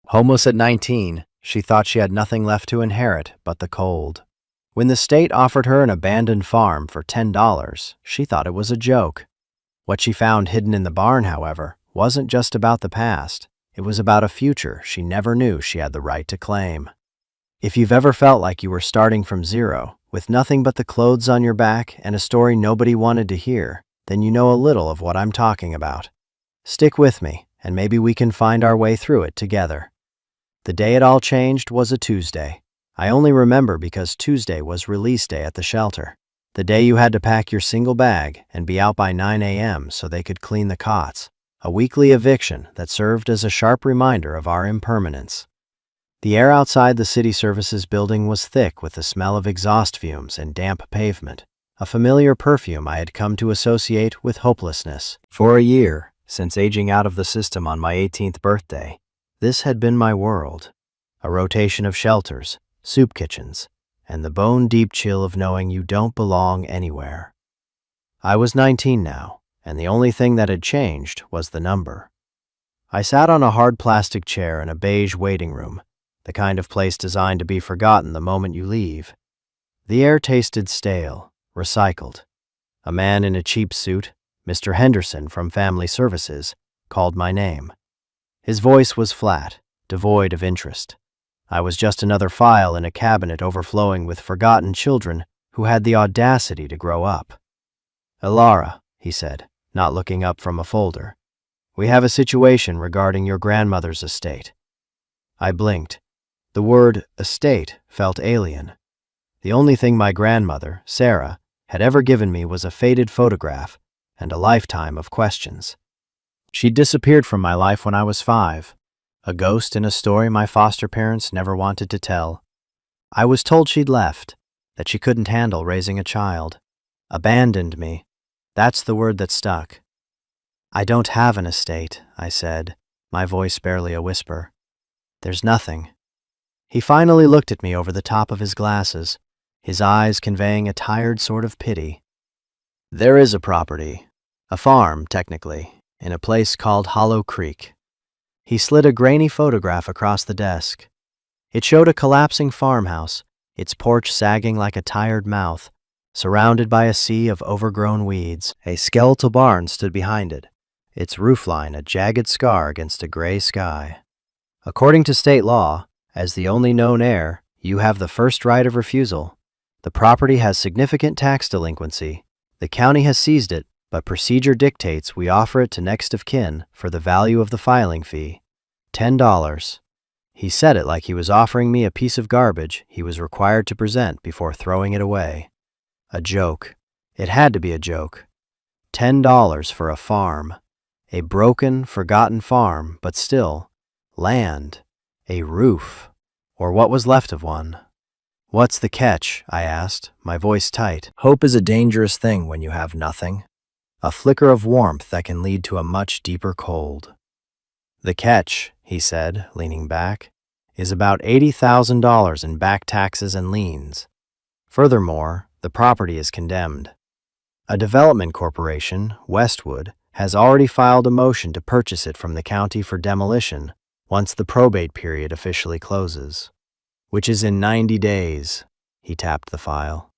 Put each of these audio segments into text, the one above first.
Homeless at 19, she thought she had nothing left to inherit but the cold. When the state offered her an abandoned farm for $10, she thought it was a joke. What she found hidden in the barn, however, wasn't just about the past. It was about a future she never knew she had the right to claim. If you've ever felt like you were starting from zero, with nothing but the clothes on your back and a story nobody wanted to hear, then you know a little of what I'm talking about. Stick with me, and maybe we can find our way through it together. The day it all changed was a Tuesday. I only remember because Tuesday was release day at the shelter. The day you had to pack your single bag and be out by 9 a.m. so they could clean the cots. A weekly eviction that served as a sharp reminder of our impermanence. The air outside the city services building was thick with the smell of exhaust fumes and damp pavement, a familiar perfume I had come to associate with hopelessness. For a year, since aging out of the system on my 18th birthday, this had been my world. A rotation of shelters, soup kitchens, and the bone-deep chill of knowing you don't belong anywhere. I was 19 now, and the only thing that had changed was the number. I sat on a hard plastic chair in a beige waiting room, the kind of place designed to be forgotten the moment you leave. The air tasted stale, recycled. A man in a cheap suit, Mr. Henderson from Family Services, called my name. His voice was flat, devoid of interest. I was just another file in a cabinet overflowing with forgotten children who had the audacity to grow up. "Elara," he said, not looking up from a folder. "We have a situation regarding your grandmother's estate." I blinked. The word estate felt alien. The only thing my grandmother, Sarah, had ever given me was a faded photograph and a lifetime of questions. She'd disappeared from my life when I was 5, a ghost in a story my foster parents never wanted to tell. I was told she'd left, that she couldn't handle raising a child. Abandoned me. That's the word that stuck. "I don't have an estate," I said, my voice barely a whisper. "There's nothing." He finally looked at me over the top of his glasses, his eyes conveying a tired sort of pity. "There is a property, a farm, technically, in a place called Hollow Creek." He slid a grainy photograph across the desk. It showed a collapsing farmhouse, its porch sagging like a tired mouth, surrounded by a sea of overgrown weeds. A skeletal barn stood behind it, its roofline a jagged scar against a gray sky. According to state law, as the only known heir, you have the first right of refusal. The property has significant tax delinquency. The county has seized it, but procedure dictates we offer it to next of kin for the value of the filing fee, $10. He said it like he was offering me a piece of garbage he was required to present before throwing it away. A joke. It had to be a joke. $10 for a farm. A broken, forgotten farm, but still, land. A roof. Or what was left of one. "What's the catch?" I asked, my voice tight. Hope is a dangerous thing when you have nothing. A flicker of warmth that can lead to a much deeper cold. "The catch," he said, leaning back, "is about $80,000 in back taxes and liens. Furthermore, the property is condemned. A development corporation, Westwood, has already filed a motion to purchase it from the county for demolition once the probate period officially closes, which is in 90 days. He tapped the file.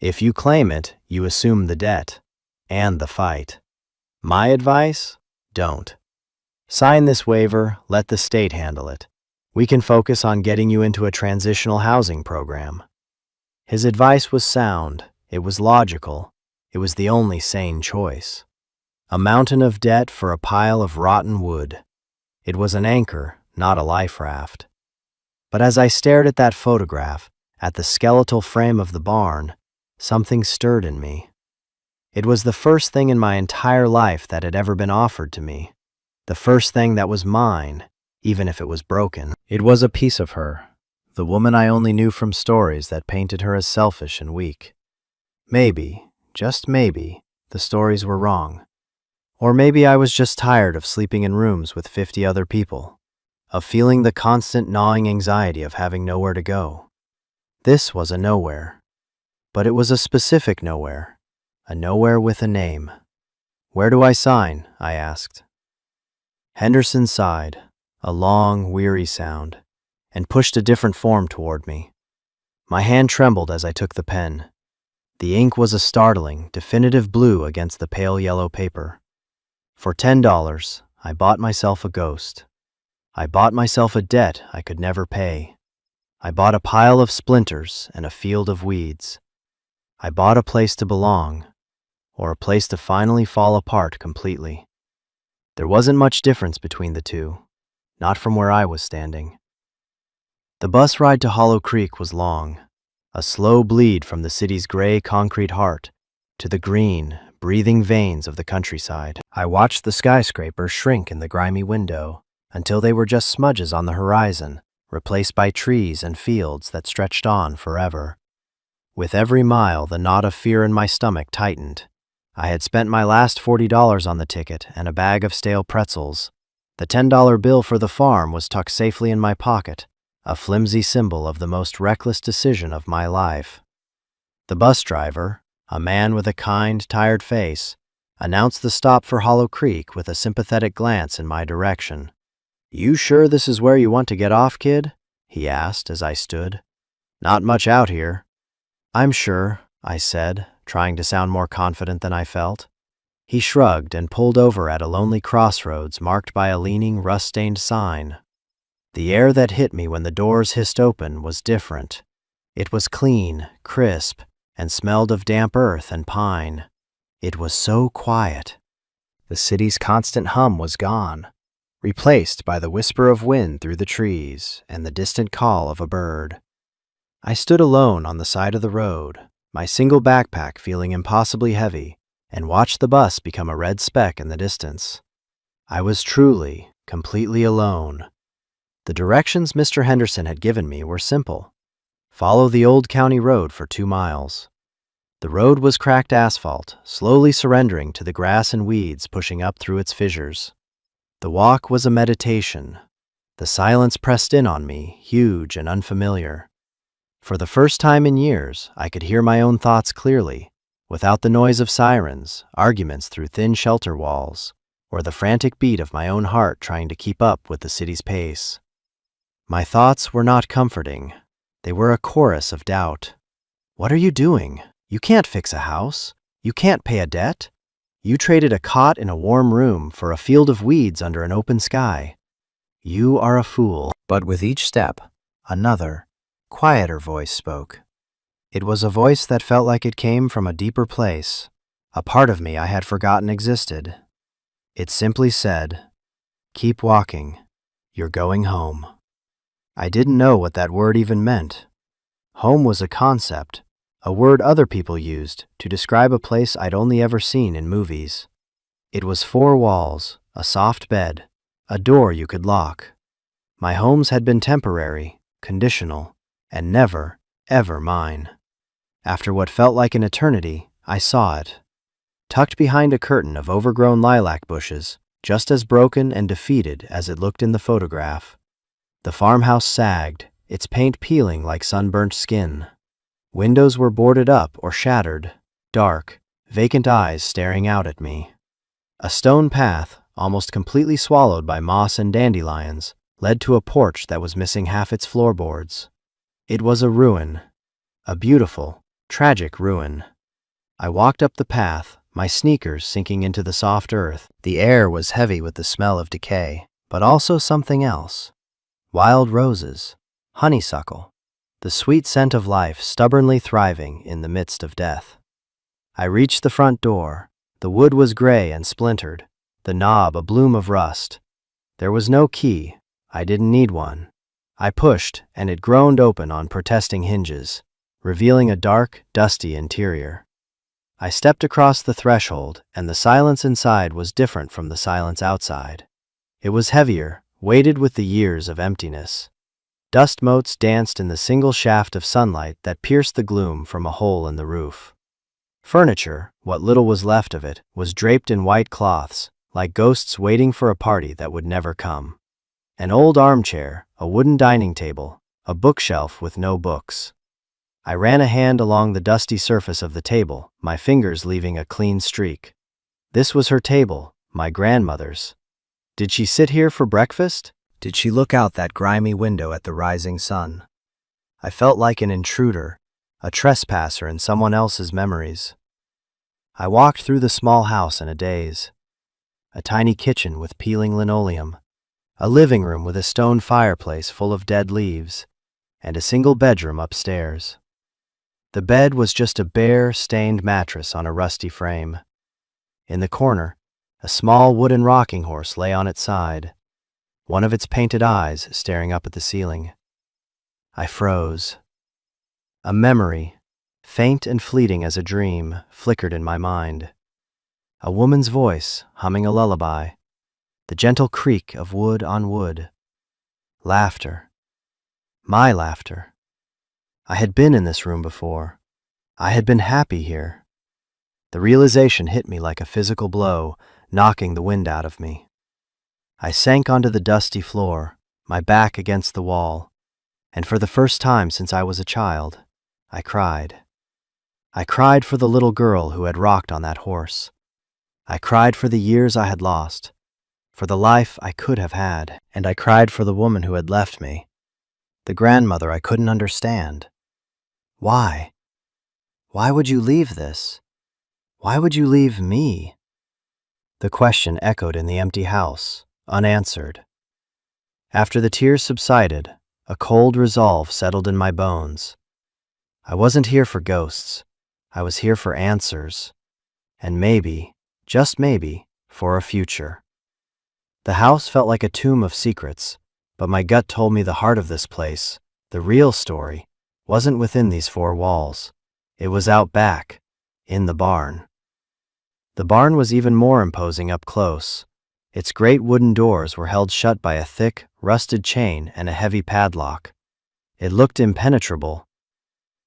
"If you claim it, you assume the debt and the fight. My advice? Don't. Sign this waiver, let the state handle it. We can focus on getting you into a transitional housing program." His advice was sound, it was logical, it was the only sane choice. A mountain of debt for a pile of rotten wood. It was an anchor, not a life raft. But as I stared at that photograph, at the skeletal frame of the barn, something stirred in me. It was the first thing in my entire life that had ever been offered to me. The first thing that was mine, even if it was broken. It was a piece of her, the woman I only knew from stories that painted her as selfish and weak. Maybe, just maybe, the stories were wrong. Or maybe I was just tired of sleeping in rooms with 50 other people, of feeling the constant gnawing anxiety of having nowhere to go. This was a nowhere. But it was a specific nowhere, a nowhere with a name. "Where do I sign?" I asked. Henderson sighed. a long, weary sound, and pushed a different form toward me. My hand trembled as I took the pen. The ink was a startling, definitive blue against the pale yellow paper. For $10, I bought myself a ghost. I bought myself a debt I could never pay. I bought a pile of splinters and a field of weeds. I bought a place to belong, or a place to finally fall apart completely. There wasn't much difference between the two, not from where I was standing. The bus ride to Hollow Creek was long, a slow bleed from the city's gray concrete heart to the green, breathing veins of the countryside. I watched the skyscrapers shrink in the grimy window until they were just smudges on the horizon, replaced by trees and fields that stretched on forever. With every mile, the knot of fear in my stomach tightened. I had spent my last $40 on the ticket and a bag of stale pretzels. The $10 bill for the farm was tucked safely in my pocket, a flimsy symbol of the most reckless decision of my life. The bus driver, a man with a kind, tired face, announced the stop for Hollow Creek with a sympathetic glance in my direction. "You sure this is where you want to get off, kid?" he asked as I stood. "Not much out here." "I'm sure," I said, trying to sound more confident than I felt. He shrugged and pulled over at a lonely crossroads marked by a leaning, rust-stained sign. The air that hit me when the doors hissed open was different. It was clean, crisp, and smelled of damp earth and pine. It was so quiet. The city's constant hum was gone, replaced by the whisper of wind through the trees and the distant call of a bird. I stood alone on the side of the road, my single backpack feeling impossibly heavy, and watched the bus become a red speck in the distance. I was truly, completely alone. The directions Mr. Henderson had given me were simple. Follow the old county road for 2 miles. The road was cracked asphalt, slowly surrendering to the grass and weeds pushing up through its fissures. The walk was a meditation. The silence pressed in on me, huge and unfamiliar. For the first time in years, I could hear my own thoughts clearly, without the noise of sirens, arguments through thin shelter walls, or the frantic beat of my own heart trying to keep up with the city's pace. My thoughts were not comforting. They were a chorus of doubt. "What are you doing? You can't fix a house. You can't pay a debt. You traded a cot in a warm room for a field of weeds under an open sky. You are a fool." But with each step, another, quieter voice spoke. It was a voice that felt like it came from a deeper place, a part of me I had forgotten existed. It simply said, "Keep walking. You're going home." I didn't know what that word even meant. Home was a concept, a word other people used to describe a place I'd only ever seen in movies. It was 4 walls, a soft bed, a door you could lock. My homes had been temporary, conditional, and never, ever mine. After what felt like an eternity, I saw it. Tucked behind a curtain of overgrown lilac bushes, just as broken and defeated as it looked in the photograph. The farmhouse sagged, its paint peeling like sunburnt skin. Windows were boarded up or shattered, dark, vacant eyes staring out at me. A stone path, almost completely swallowed by moss and dandelions, led to a porch that was missing half its floorboards. It was a ruin, a beautiful, tragic ruin. I walked up the path, my sneakers sinking into the soft earth. The air was heavy with the smell of decay, but also something else. Wild roses, honeysuckle, the sweet scent of life stubbornly thriving in the midst of death. I reached the front door. The wood was gray and splintered, the knob a bloom of rust. There was no key. I didn't need one. I pushed, and it groaned open on protesting hinges, revealing a dark, dusty interior. I stepped across the threshold, and the silence inside was different from the silence outside. It was heavier, weighted with the years of emptiness. Dust motes danced in the single shaft of sunlight that pierced the gloom from a hole in the roof. Furniture, what little was left of it, was draped in white cloths, like ghosts waiting for a party that would never come. An old armchair, a wooden dining table, a bookshelf with no books. I ran a hand along the dusty surface of the table, my fingers leaving a clean streak. This was her table, my grandmother's. Did she sit here for breakfast? Did she look out that grimy window at the rising sun? I felt like an intruder, a trespasser in someone else's memories. I walked through the small house in a daze. A tiny kitchen with peeling linoleum, a living room with a stone fireplace full of dead leaves, and a single bedroom upstairs. The bed was just a bare, stained mattress on a rusty frame. In the corner, a small wooden rocking horse lay on its side, one of its painted eyes staring up at the ceiling. I froze. A memory, faint and fleeting as a dream, flickered in my mind. A woman's voice humming a lullaby, the gentle creak of wood on wood. Laughter. My laughter. I had been in this room before. I had been happy here. The realization hit me like a physical blow, knocking the wind out of me. I sank onto the dusty floor, my back against the wall, and for the first time since I was a child, I cried. I cried for the little girl who had rocked on that horse. I cried for the years I had lost, for the life I could have had, and I cried for the woman who had left me, the grandmother I couldn't understand. Why? Why would you leave this? Why would you leave me? The question echoed in the empty house, unanswered. After the tears subsided, a cold resolve settled in my bones. I wasn't here for ghosts. I was here for answers. And maybe, just maybe, for a future. The house felt like a tomb of secrets, but my gut told me the heart of this place, the real story, wasn't within these four walls. It was out back, in the barn. The barn was even more imposing up close. Its great wooden doors were held shut by a thick, rusted chain and a heavy padlock. It looked impenetrable.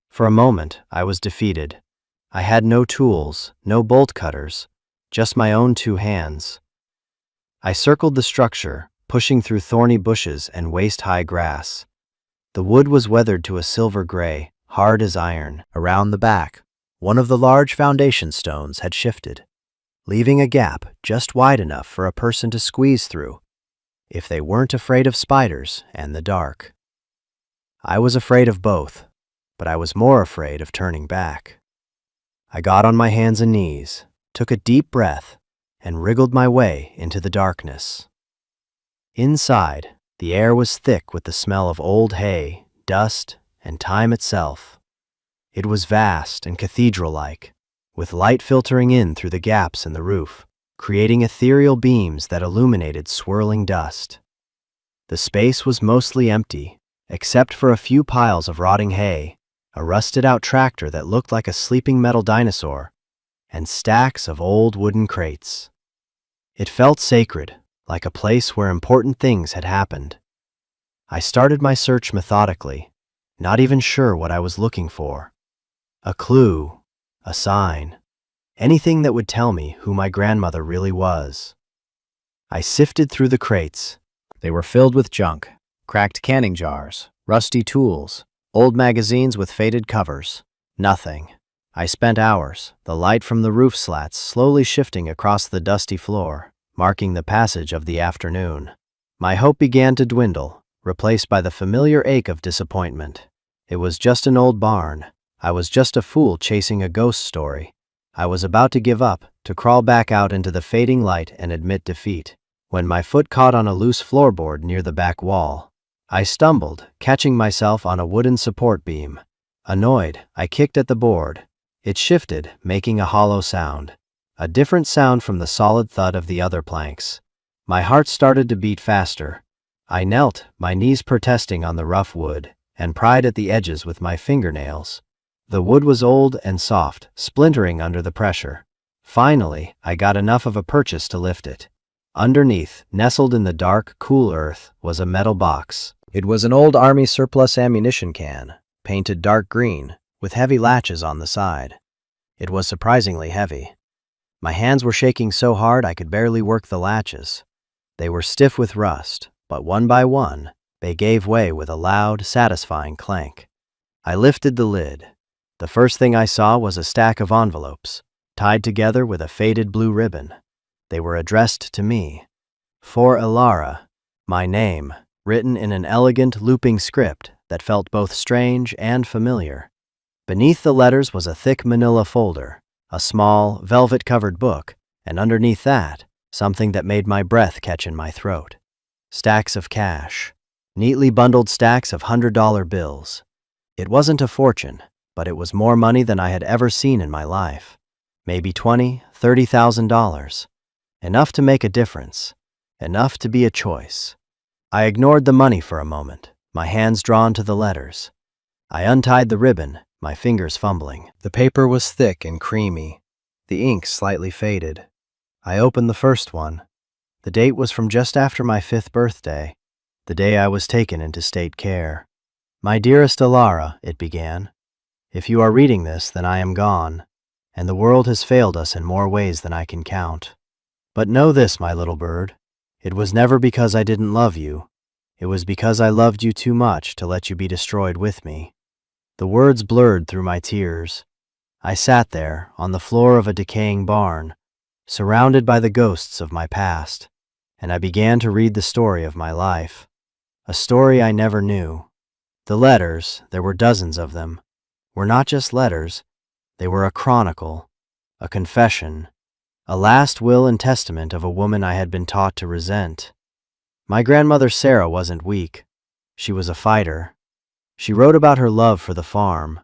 For a moment, I was defeated. I had no tools, no bolt cutters, just my own two hands. I circled the structure, pushing through thorny bushes and waist-high grass. The wood was weathered to a silver gray, hard as iron. Around the back, one of the large foundation stones had shifted, leaving a gap just wide enough for a person to squeeze through, if they weren't afraid of spiders and the dark. I was afraid of both, but I was more afraid of turning back. I got on my hands and knees, took a deep breath, and wriggled my way into the darkness. Inside, the air was thick with the smell of old hay, dust, and time itself. It was vast and cathedral-like, with light filtering in through the gaps in the roof, creating ethereal beams that illuminated swirling dust. The space was mostly empty, except for a few piles of rotting hay, a rusted-out tractor that looked like a sleeping metal dinosaur, and stacks of old wooden crates. It felt sacred, like a place where important things had happened. I started my search methodically, not even sure what I was looking for. A clue, a sign, anything that would tell me who my grandmother really was. I sifted through the crates. They were filled with junk, cracked canning jars, rusty tools, old magazines with faded covers. Nothing. I spent hours, the light from the roof slats slowly shifting across the dusty floor, marking the passage of the afternoon. My hope began to dwindle, replaced by the familiar ache of disappointment. It was just an old barn. I was just a fool chasing a ghost story. I was about to give up, to crawl back out into the fading light and admit defeat, when my foot caught on a loose floorboard near the back wall. I stumbled, catching myself on a wooden support beam. Annoyed, I kicked at the board. It shifted, making a hollow sound, a different sound from the solid thud of the other planks. My heart started to beat faster. I knelt, my knees protesting on the rough wood, and pried at the edges with my fingernails. The wood was old and soft, splintering under the pressure. Finally, I got enough of a purchase to lift it. Underneath, nestled in the dark, cool earth, was a metal box. It was an old Army surplus ammunition can, painted dark green, with heavy latches on the side. It was surprisingly heavy. My hands were shaking so hard I could barely work the latches. They were stiff with rust, but one by one, they gave way with a loud, satisfying clank. I lifted the lid. The first thing I saw was a stack of envelopes, tied together with a faded blue ribbon. They were addressed to me. For Elara, My name, written in an elegant looping script that felt both strange and familiar. Beneath the letters was a thick manila folder, a small, velvet-covered book, and underneath that, something that made my breath catch in my throat. Stacks of cash. Neatly bundled stacks of $100 bills. It wasn't a fortune, but it was more money than I had ever seen in my life. Maybe $20,000, $30,000. Enough to make a difference. Enough to be a choice. I ignored the money for a moment, my hands drawn to the letters. I untied the ribbon, my fingers fumbling. The paper was thick and creamy, the ink slightly faded. I opened the first one. The date was from just after my 5th birthday, the day I was taken into state care. "My dearest Alara," it began, "if you are reading this, then I am gone, and the world has failed us in more ways than I can count. But know this, my little bird, it was never because I didn't love you. It was because I loved you too much to let you be destroyed with me." The words blurred through my tears. I sat there, on the floor of a decaying barn, surrounded by the ghosts of my past, and I began to read the story of my life. A story I never knew. The letters, there were dozens of them, were not just letters. They were a chronicle, a confession, a last will and testament of a woman I had been taught to resent. My grandmother Sarah wasn't weak. She was a fighter. She wrote about her love for the farm,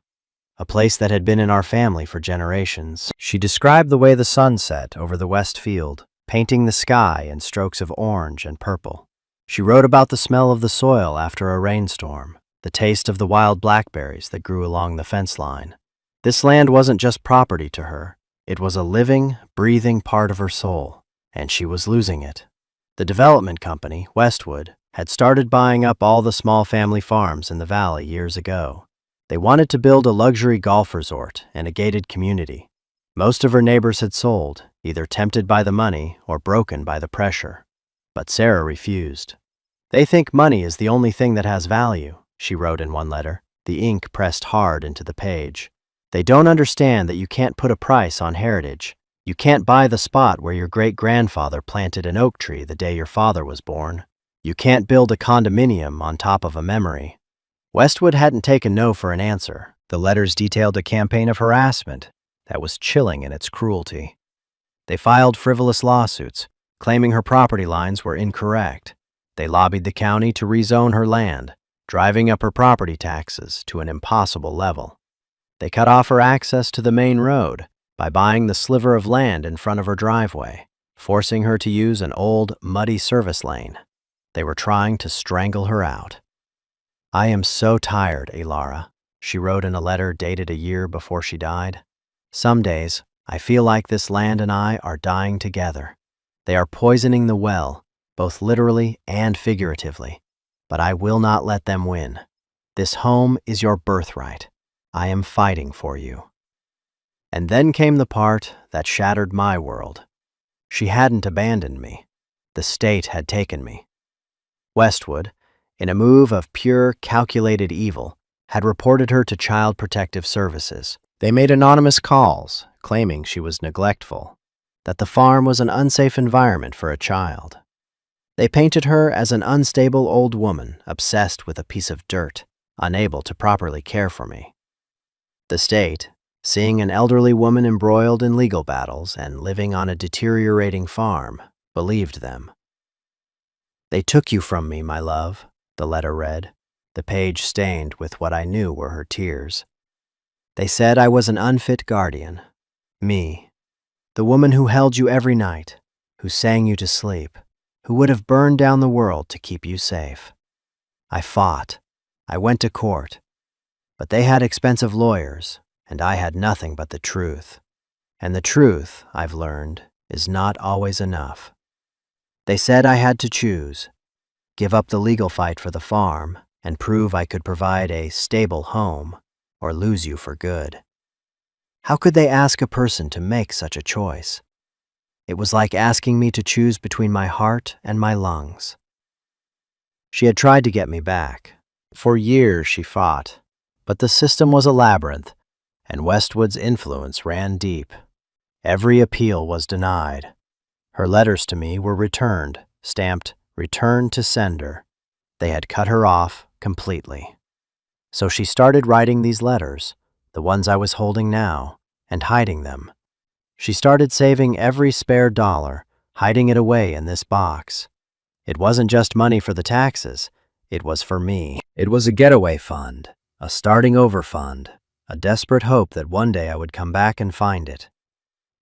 a place that had been in our family for generations. She described the way the sun set over the west field, painting the sky in strokes of orange and purple. She wrote about the smell of the soil after a rainstorm, the taste of the wild blackberries that grew along the fence line. This land wasn't just property to her. It was a living, breathing part of her soul, and she was losing it. The development company, Westwood, had started buying up all the small family farms in the valley years ago. They wanted to build a luxury golf resort and a gated community. Most of her neighbors had sold, either tempted by the money or broken by the pressure. But Sarah refused. "They think money is the only thing that has value," she wrote in one letter, the ink pressed hard into the page. "They don't understand that you can't put a price on heritage. You can't buy the spot where your great-grandfather planted an oak tree the day your father was born. You can't build a condominium on top of a memory." Westwood hadn't taken no for an answer. The letters detailed a campaign of harassment that was chilling in its cruelty. They filed frivolous lawsuits, claiming her property lines were incorrect. They lobbied the county to rezone her land, driving up her property taxes to an impossible level. They cut off her access to the main road by buying the sliver of land in front of her driveway, forcing her to use an old, muddy service lane. They were trying to strangle her out. "I am so tired, Alara," she wrote in a letter dated a year before she died. "Some days, I feel like this land and I are dying together. They are poisoning the well, both literally and figuratively. But I will not let them win. This home is your birthright. I am fighting for you." And then came the part that shattered my world. She hadn't abandoned me. The state had taken me. Westwood, in a move of pure, calculated evil, had reported her to Child Protective Services. They made anonymous calls, claiming she was neglectful, that the farm was an unsafe environment for a child. They painted her as an unstable old woman obsessed with a piece of dirt, unable to properly care for me. The state, seeing an elderly woman embroiled in legal battles and living on a deteriorating farm, believed them. "They took you from me, my love," the letter read, the page stained with what I knew were her tears. "They said I was an unfit guardian. Me, the woman who held you every night, who sang you to sleep, who would have burned down the world to keep you safe. I fought. I went to court. But they had expensive lawyers, and I had nothing but the truth. And the truth, I've learned, is not always enough. They said I had to choose, give up the legal fight for the farm and prove I could provide a stable home, or lose you for good. How could they ask a person to make such a choice? It was like asking me to choose between my heart and my lungs." She had tried to get me back. For years she fought, but the system was a labyrinth, and Westwood's influence ran deep. Every appeal was denied. Her letters to me were returned, stamped returned to sender. They had cut her off completely. So she started writing these letters, the ones I was holding now, and hiding them. She started saving every spare dollar, hiding it away in this box. It wasn't just money for the taxes, it was for me. It was a getaway fund, a starting over fund, a desperate hope that one day I would come back and find it.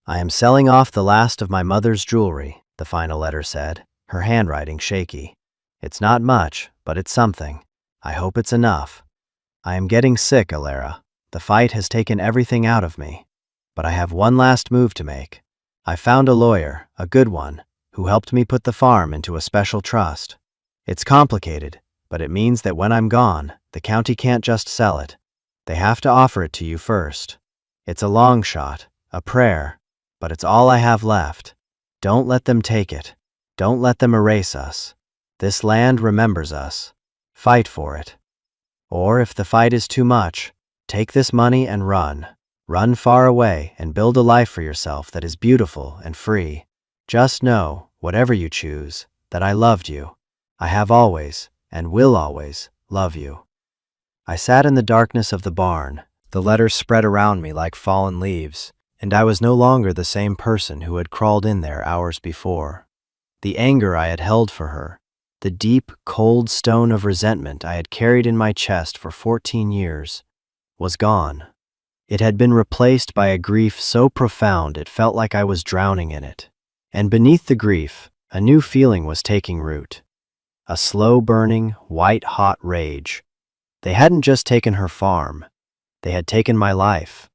I am selling off the last of my mother's jewelry, the final letter said, her handwriting shaky. It's not much, but it's something. I hope it's enough. I am getting sick, Alara. The fight has taken everything out of me. But I have one last move to make. I found a lawyer, a good one, who helped me put the farm into a special trust. It's complicated, but it means that when I'm gone, the county can't just sell it. They have to offer it to you first. It's a long shot, a prayer, but it's all I have left. Don't let them take it. Don't let them erase us. This land remembers us. Fight for it. Or if the fight is too much, take this money and run. Run far away and build a life for yourself that is beautiful and free. Just know, whatever you choose, that I loved you. I have always, and will always, love you. I sat in the darkness of the barn. The letters spread around me like fallen leaves, and I was no longer the same person who had crawled in there hours before. The anger I had held for her, the deep, cold stone of resentment I had carried in my chest for 14 years, was gone. It had been replaced by a grief so profound it felt like I was drowning in it. And beneath the grief, a new feeling was taking root. A slow-burning, white-hot rage. They hadn't just taken her farm. They had taken my life.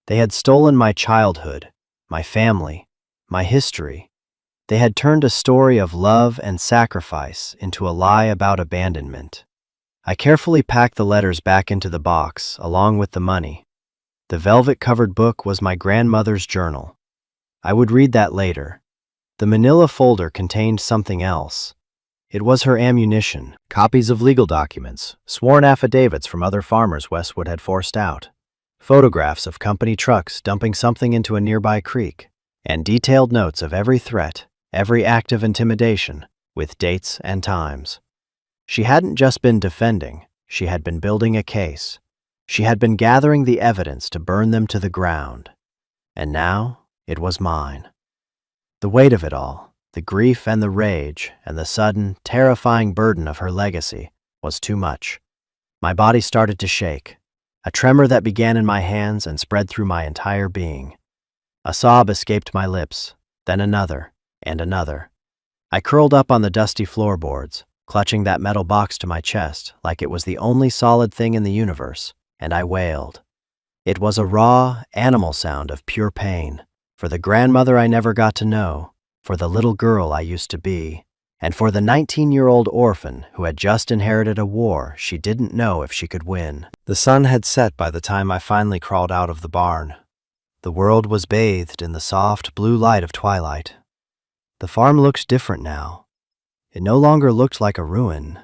They had stolen my childhood, my family, my history. They had turned a story of love and sacrifice into a lie about abandonment. I carefully packed the letters back into the box, along with the money. The velvet-covered book was my grandmother's journal. I would read that later. The manila folder contained something else. It was her ammunition, copies of legal documents, sworn affidavits from other farmers Westwood had forced out, photographs of company trucks dumping something into a nearby creek, and detailed notes of every threat, every act of intimidation, with dates and times. She hadn't just been defending, she had been building a case. She had been gathering the evidence to burn them to the ground. And now it was mine. The weight of it all, the grief and the rage and the sudden, terrifying burden of her legacy was too much. My body started to shake, a tremor that began in my hands and spread through my entire being. A sob escaped my lips, then another, and another. I curled up on the dusty floorboards, clutching that metal box to my chest like it was the only solid thing in the universe, and I wailed. It was a raw, animal sound of pure pain, for the grandmother I never got to know, for the little girl I used to be, and for the 19-year-old orphan who had just inherited a war she didn't know if she could win. The sun had set by the time I finally crawled out of the barn. The world was bathed in the soft blue light of twilight. The farm looked different now. It no longer looked like a ruin.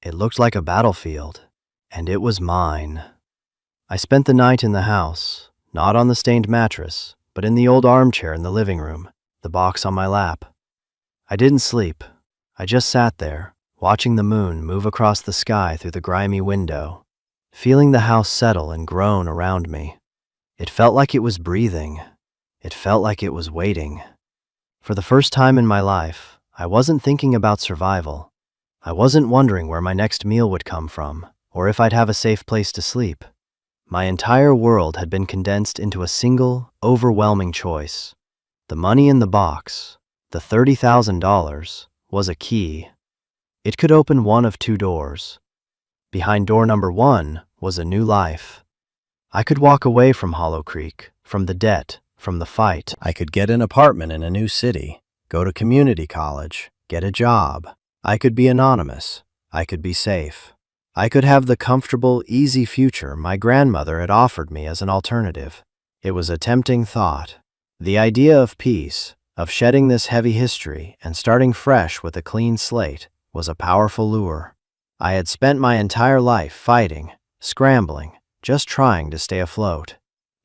It looked like a battlefield, and it was mine. I spent the night in the house, not on the stained mattress, but in the old armchair in the living room, the box on my lap. I didn't sleep. I just sat there, watching the moon move across the sky through the grimy window, feeling the house settle and groan around me. It felt like it was breathing. It felt like it was waiting. For the first time in my life, I wasn't thinking about survival. I wasn't wondering where my next meal would come from, or if I'd have a safe place to sleep. My entire world had been condensed into a single, overwhelming choice. The money in the box, the $30,000, was a key. It could open one of two doors. Behind door number 1 was a new life. I could walk away from Hollow Creek, from the debt, from the fight. I could get an apartment in a new city, go to community college, get a job. I could be anonymous. I could be safe. I could have the comfortable, easy future my grandmother had offered me as an alternative. It was a tempting thought. The idea of peace, of shedding this heavy history and starting fresh with a clean slate, was a powerful lure. I had spent my entire life fighting, scrambling, just trying to stay afloat.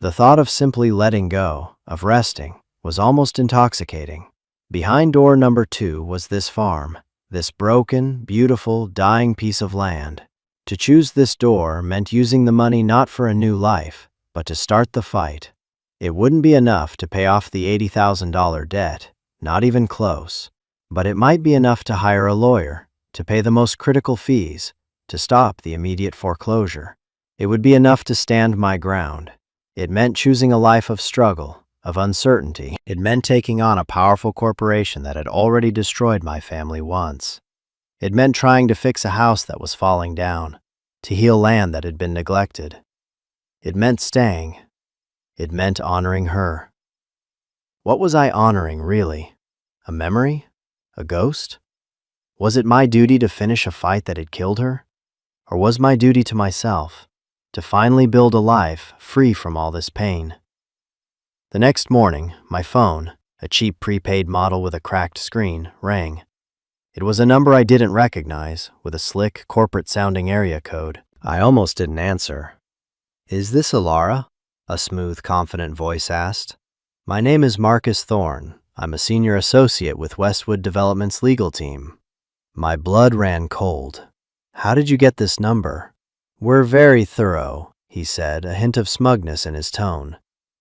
The thought of simply letting go, of resting, was almost intoxicating. Behind door number 2 was this farm, This broken, beautiful, dying piece of land. To choose this door meant using the money not for a new life, but to start the fight. It wouldn't be enough to pay off the $80,000 debt, not even close. But it might be enough to hire a lawyer, to pay the most critical fees, to stop the immediate foreclosure. It would be enough to stand my ground. It meant choosing a life of struggle, of uncertainty. It meant taking on a powerful corporation that had already destroyed my family once. It meant trying to fix a house that was falling down, to heal land that had been neglected. It meant staying. It meant honoring her. What was I honoring, really? A memory? A ghost? Was it my duty to finish a fight that had killed her? Or was my duty to myself, to finally build a life free from all this pain? The next morning, my phone, a cheap prepaid model with a cracked screen, rang. It was a number I didn't recognize, with a slick, corporate-sounding area code. I almost didn't answer. "Is this Alara?" a smooth, confident voice asked. "My name is Marcus Thorne. I'm a senior associate with Westwood Development's legal team." My blood ran cold. "How did you get this number?" "We're very thorough," he said, a hint of smugness in his tone.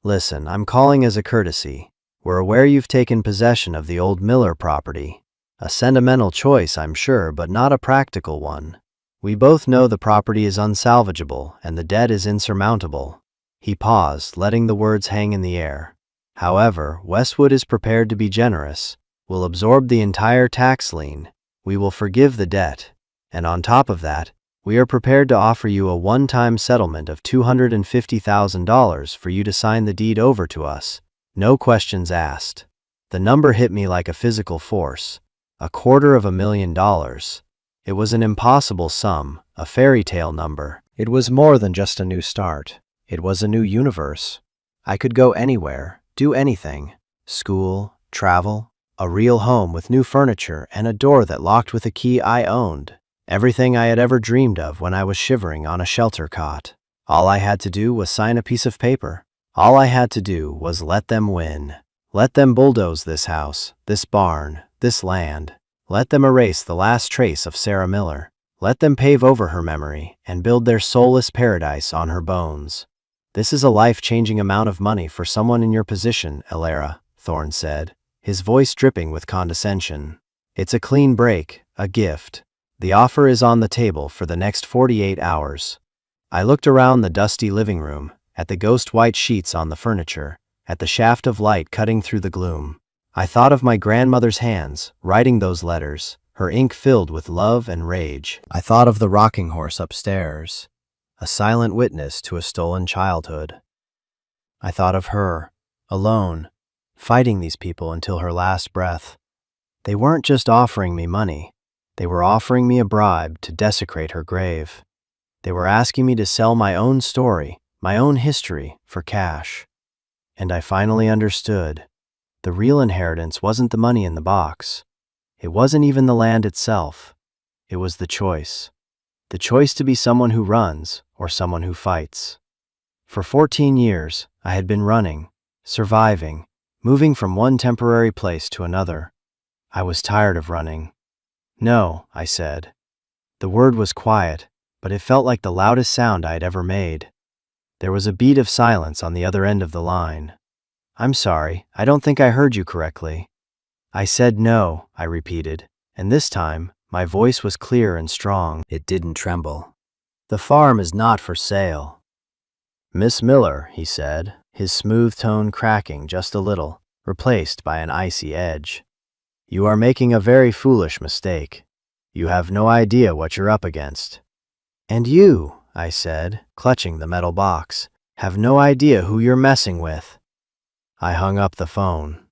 "Listen, I'm calling as a courtesy. We're aware you've taken possession of the old Miller property. A sentimental choice, I'm sure, but not a practical one. We both know the property is unsalvageable and the debt is insurmountable." He paused, letting the words hang in the air. "However, Westwood is prepared to be generous. We'll absorb the entire tax lien. We will forgive the debt. And on top of that, we are prepared to offer you a one-time settlement of $250,000 for you to sign the deed over to us. No questions asked." The number hit me like a physical force. $250,000. It was an impossible sum, a fairy tale number. It was more than just a new start. It was a new universe. I could go anywhere, do anything. School, travel, a real home with new furniture and a door that locked with a key I owned. Everything I had ever dreamed of when I was shivering on a shelter cot. All I had to do was sign a piece of paper. All I had to do was let them win. Let them bulldoze this house, this barn, this land. Let them erase the last trace of Sarah Miller. Let them pave over her memory and build their soulless paradise on her bones. "This is a life-changing amount of money for someone in your position, Alara," Thorne said, his voice dripping with condescension. "It's a clean break, a gift. The offer is on the table for the next 48 hours. I looked around the dusty living room, at the ghost-white sheets on the furniture, at the shaft of light cutting through the gloom. I thought of my grandmother's hands, writing those letters, her ink filled with love and rage. I thought of the rocking horse upstairs, a silent witness to a stolen childhood. I thought of her, alone, fighting these people until her last breath. They weren't just offering me money. They were offering me a bribe to desecrate her grave. They were asking me to sell my own story, my own history, for cash. And I finally understood. The real inheritance wasn't the money in the box. It wasn't even the land itself. It was the choice. The choice to be someone who runs or someone who fights. For 14 years, I had been running, surviving, moving from one temporary place to another. I was tired of running. "No," I said. The word was quiet, but it felt like the loudest sound I had ever made. There was a beat of silence on the other end of the line. "I'm sorry, I don't think I heard you correctly." "I said no," I repeated, and this time, my voice was clear and strong. It didn't tremble. "The farm is not for sale." "Miss Miller," he said, his smooth tone cracking just a little, replaced by an icy edge. "You are making a very foolish mistake. You have no idea what you're up against." "And you," I said, clutching the metal box, "have no idea who you're messing with." I hung up the phone.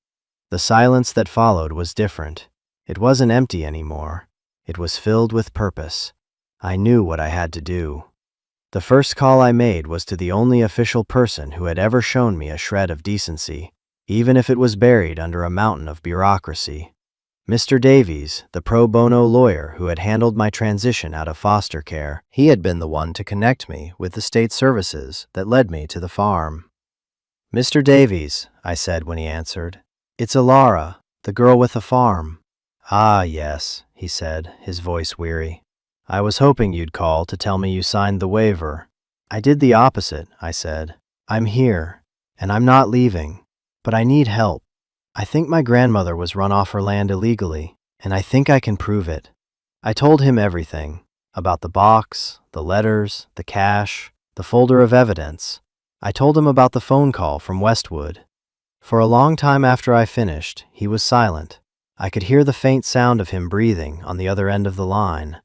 The silence that followed was different. It wasn't empty anymore. It was filled with purpose. I knew what I had to do. The first call I made was to the only official person who had ever shown me a shred of decency, even if it was buried under a mountain of bureaucracy. Mr. Davies, the pro bono lawyer who had handled my transition out of foster care, he had been the one to connect me with the state services that led me to the farm. "Mr. Davies," I said when he answered, "it's Alara, the girl with the farm." Ah, yes, he said, his voice weary. I was hoping you'd call to tell me you signed the waiver. I did the opposite, I said. I'm here, and I'm not leaving, but I need help. I think my grandmother was run off her land illegally, and I think I can prove it. I told him everything, about the box, the letters, the cash, the folder of evidence. I told him about the phone call from Westwood. For a long time after I finished, he was silent. I could hear the faint sound of him breathing on the other end of the line.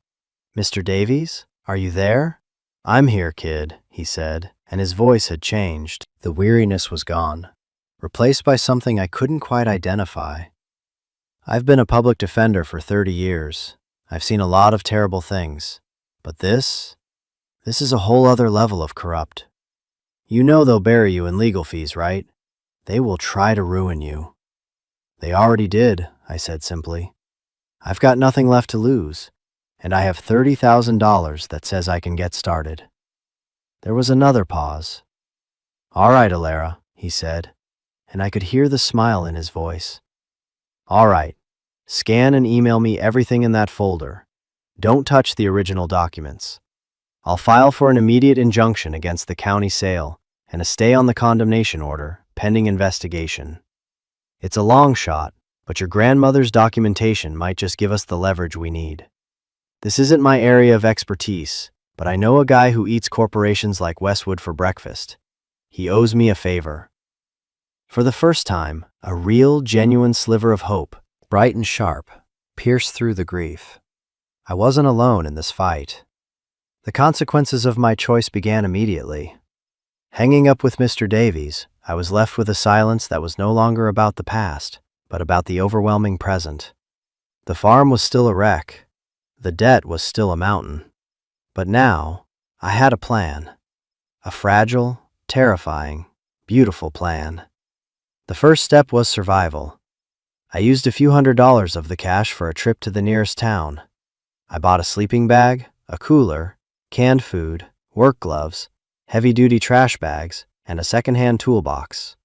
Mr. Davies, are you there? I'm here, kid, he said, and his voice had changed. The weariness was gone, replaced by something I couldn't quite identify. I've been a public defender for 30 years. I've seen a lot of terrible things, but this is a whole other level of corrupt. You know they'll bury you in legal fees, right? They will try to ruin you. They already did, I said simply. I've got nothing left to lose, and I have $30,000 that says I can get started. There was another pause. All right, Alara, he said, and I could hear the smile in his voice. All right, scan and email me everything in that folder. Don't touch the original documents. I'll file for an immediate injunction against the county sale and a stay on the condemnation order, pending investigation. It's a long shot, but your grandmother's documentation might just give us the leverage we need. This isn't my area of expertise, but I know a guy who eats corporations like Westwood for breakfast. He owes me a favor. For the first time, a real, genuine sliver of hope, bright and sharp, pierced through the grief. I wasn't alone in this fight. The consequences of my choice began immediately. Hanging up with Mr. Davies, I was left with a silence that was no longer about the past, but about the overwhelming present. The farm was still a wreck. The debt was still a mountain. But now, I had a plan. A fragile, terrifying, beautiful plan. The first step was survival. I used a few $100s of the cash for a trip to the nearest town. I bought a sleeping bag, a cooler, canned food, work gloves, heavy-duty trash bags, and a second-hand toolbox.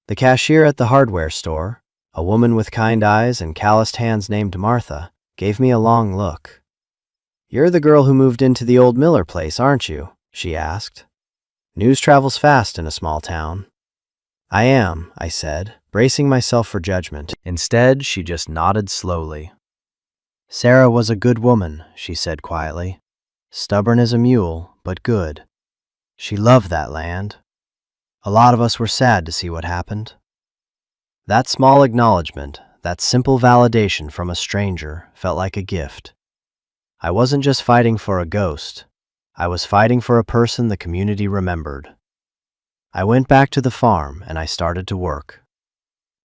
The cashier at the hardware store, a woman with kind eyes and calloused hands named Martha, gave me a long look. "You're the girl who moved into the old Miller place, aren't you?" she asked. "News travels fast in a small town." "I am," I said, bracing myself for judgment. Instead, she just nodded slowly. "Sarah was a good woman," she said quietly. "Stubborn as a mule, but good. She loved that land. A lot of us were sad to see what happened." That small acknowledgement, that simple validation from a stranger, felt like a gift. I wasn't just fighting for a ghost. I was fighting for a person the community remembered. I went back to the farm and I started to work.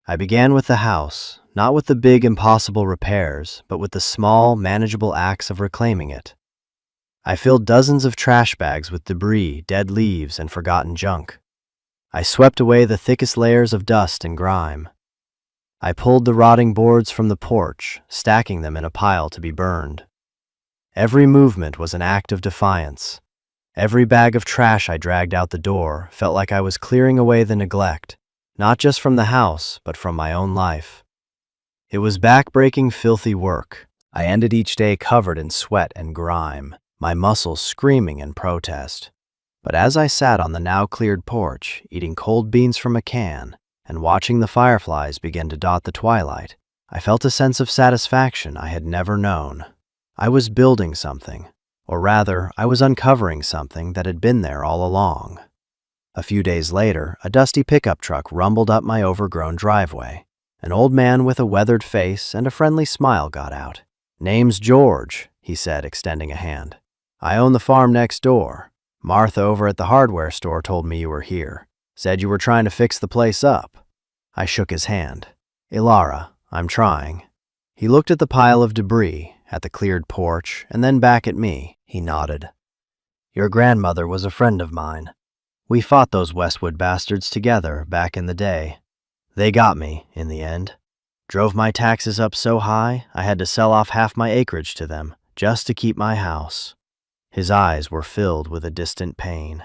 I began with the house, not with the big, impossible repairs, but with the small, manageable acts of reclaiming it. I filled dozens of trash bags with debris, dead leaves, and forgotten junk. I swept away the thickest layers of dust and grime. I pulled the rotting boards from the porch, stacking them in a pile to be burned. Every movement was an act of defiance. Every bag of trash I dragged out the door felt like I was clearing away the neglect, not just from the house, but from my own life. It was back-breaking, filthy work. I ended each day covered in sweat and grime, my muscles screaming in protest. But as I sat on the now-cleared porch, eating cold beans from a can and watching the fireflies begin to dot the twilight, I felt a sense of satisfaction I had never known. I was building something, or rather, I was uncovering something that had been there all along. A few days later, a dusty pickup truck rumbled up my overgrown driveway. An old man with a weathered face and a friendly smile got out. "Name's George," he said, extending a hand. "I own the farm next door. Martha over at the hardware store told me you were here. Said you were trying to fix the place up." I shook his hand. "Alara, I'm trying." He looked at the pile of debris, at the cleared porch, and then back at me. He nodded. "Your grandmother was a friend of mine. We fought those Westwood bastards together back in the day. They got me, in the end. Drove my taxes up so high, I had to sell off half my acreage to them, just to keep my house." His eyes were filled with a distant pain.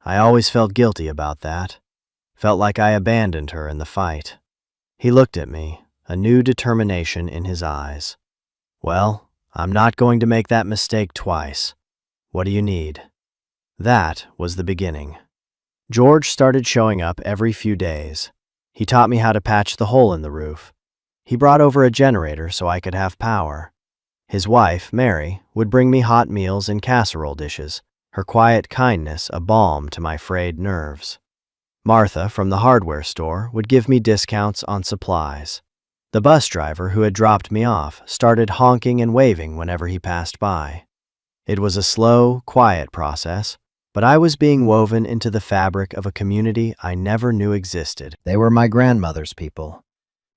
"I always felt guilty about that. Felt like I abandoned her in the fight." He looked at me, a new determination in his eyes. "Well, I'm not going to make that mistake twice. What do you need?" That was the beginning. George started showing up every few days. He taught me how to patch the hole in the roof. He brought over a generator so I could have power. His wife, Mary, would bring me hot meals in casserole dishes, her quiet kindness a balm to my frayed nerves. Martha from the hardware store would give me discounts on supplies. The bus driver who had dropped me off started honking and waving whenever he passed by. It was a slow, quiet process, but I was being woven into the fabric of a community I never knew existed. They were my grandmother's people,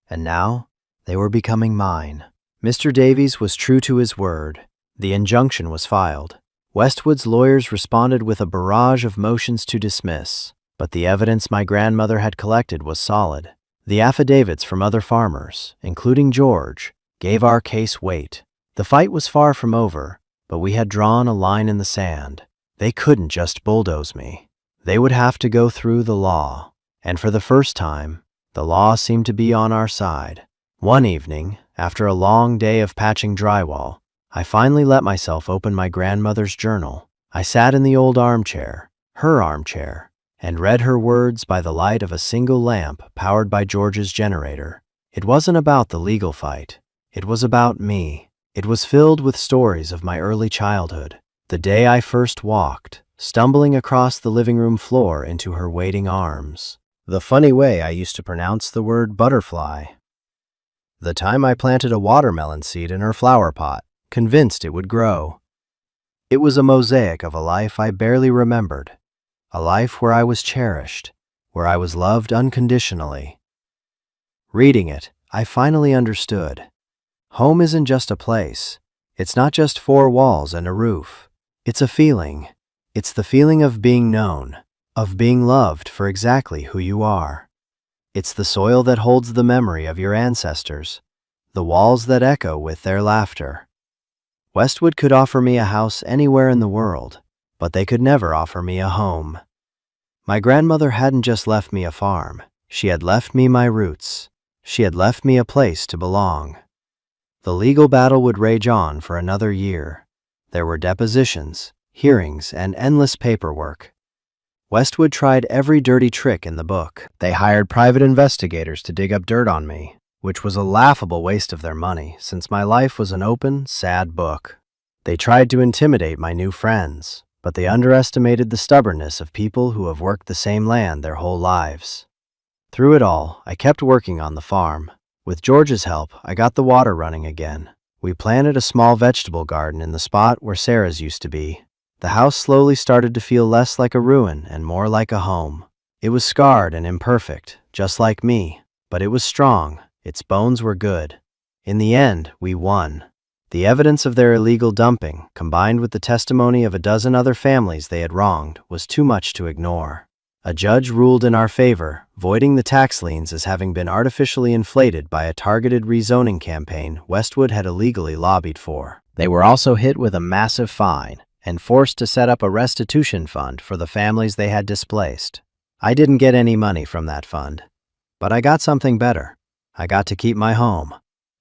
and now they were becoming mine. Mr. Davies was true to his word. The injunction was filed. Westwood's lawyers responded with a barrage of motions to dismiss, but the evidence my grandmother had collected was solid. The affidavits from other farmers, including George, gave our case weight. The fight was far from over, but we had drawn a line in the sand. They couldn't just bulldoze me. They would have to go through the law. And for the first time, the law seemed to be on our side. One evening, after a long day of patching drywall, I finally let myself open my grandmother's journal. I sat in the old armchair, her armchair, and read her words by the light of a single lamp powered by George's generator. It wasn't about the legal fight. It was about me. It was filled with stories of my early childhood. The day I first walked, stumbling across the living room floor into her waiting arms. The funny way I used to pronounce the word butterfly. The time I planted a watermelon seed in her flower pot, convinced it would grow. It was a mosaic of a life I barely remembered, a life where I was cherished, where I was loved unconditionally. Reading it, I finally understood. Home isn't just a place. It's not just four walls and a roof. It's a feeling. It's the feeling of being known, of being loved for exactly who you are. It's the soil that holds the memory of your ancestors, the walls that echo with their laughter. Westwood could offer me a house anywhere in the world, but they could never offer me a home. My grandmother hadn't just left me a farm. She had left me my roots. She had left me a place to belong. The legal battle would rage on for another year. There were depositions, hearings, and endless paperwork. Westwood tried every dirty trick in the book. They hired private investigators to dig up dirt on me, which was a laughable waste of their money since my life was an open, sad book. They tried to intimidate my new friends, but they underestimated the stubbornness of people who have worked the same land their whole lives. Through it all, I kept working on the farm. With George's help, I got the water running again. We planted a small vegetable garden in the spot where Sarah's used to be. The house slowly started to feel less like a ruin and more like a home. It was scarred and imperfect, just like me, but it was strong. Its bones were good. In the end, we won. The evidence of their illegal dumping, combined with the testimony of a dozen other families they had wronged, was too much to ignore. A judge ruled in our favor, voiding the tax liens as having been artificially inflated by a targeted rezoning campaign Westwood had illegally lobbied for. They were also hit with a massive fine and forced to set up a restitution fund for the families they had displaced. I didn't get any money from that fund, but I got something better. I got to keep my home.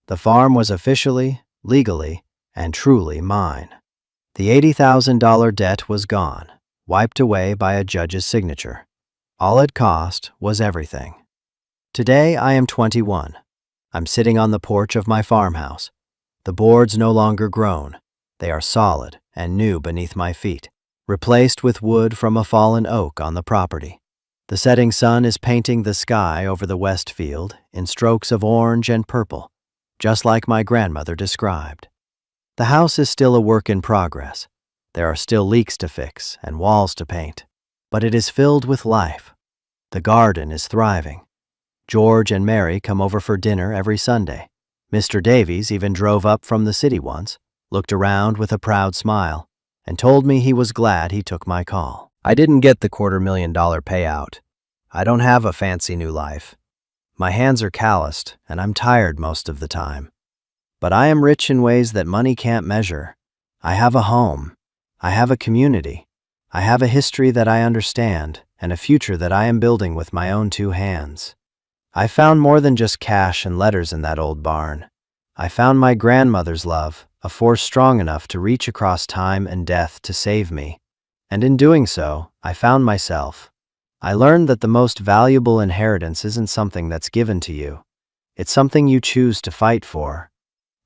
The farm was officially, legally, and truly mine. The $80,000 debt was gone, wiped away by a judge's signature. All it cost was everything. Today I am 21. I'm sitting on the porch of my farmhouse. The boards no longer groan. They are solid and new beneath my feet, replaced with wood from a fallen oak on the property. The setting sun is painting the sky over the west field in strokes of orange and purple, just like my grandmother described. The house is still a work in progress. There are still leaks to fix and walls to paint, but it is filled with life. The garden is thriving. George and Mary come over for dinner every Sunday. Mr. Davies even drove up from the city once, looked around with a proud smile, and told me he was glad he took my call. I didn't get the $250,000 payout. I don't have a fancy new life. My hands are calloused, and I'm tired most of the time. But I am rich in ways that money can't measure. I have a home. I have a community. I have a history that I understand, and a future that I am building with my own two hands. I found more than just cash and letters in that old barn. I found my grandmother's love, a force strong enough to reach across time and death to save me. And in doing so, I found myself. I learned that the most valuable inheritance isn't something that's given to you. It's something you choose to fight for.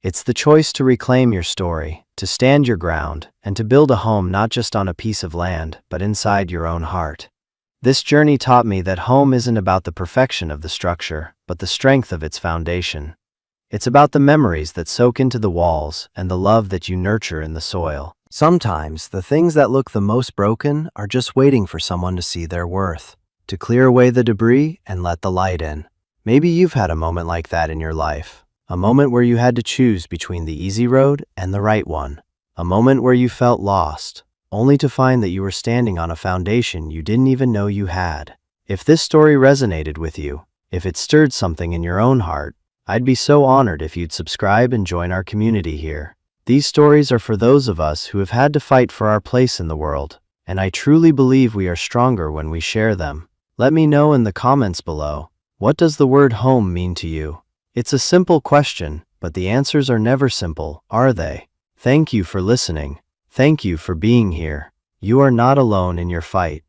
It's the choice to reclaim your story, to stand your ground, and to build a home not just on a piece of land, but inside your own heart. This journey taught me that home isn't about the perfection of the structure, but the strength of its foundation. It's about the memories that soak into the walls and the love that you nurture in the soil. Sometimes, the things that look the most broken are just waiting for someone to see their worth, to clear away the debris and let the light in. Maybe you've had a moment like that in your life, a moment where you had to choose between the easy road and the right one, a moment where you felt lost, only to find that you were standing on a foundation you didn't even know you had. If this story resonated with you, if it stirred something in your own heart, I'd be so honored if you'd subscribe and join our community here. These stories are for those of us who have had to fight for our place in the world, and I truly believe we are stronger when we share them. Let me know in the comments below, what does the word home mean to you? It's a simple question, but the answers are never simple, are they? Thank you for listening. Thank you for being here. You are not alone in your fight.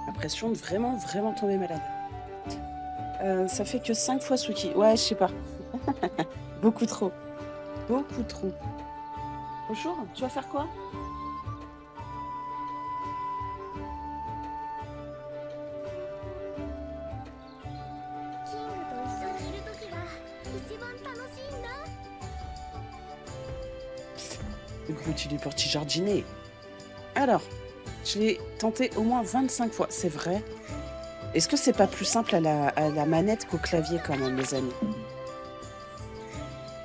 L'impression de vraiment tomber malade. Ça fait que 5 fois Suki. Ouais, je sais pas. Beaucoup trop. Beaucoup trop. Bonjour, tu vas faire quoi? Il continue parti jardiner. Alors, je l'ai tenté au moins 25 fois, c'est vrai. Est-ce que c'est pas plus simple à la manette qu'au clavier quand même, les amis?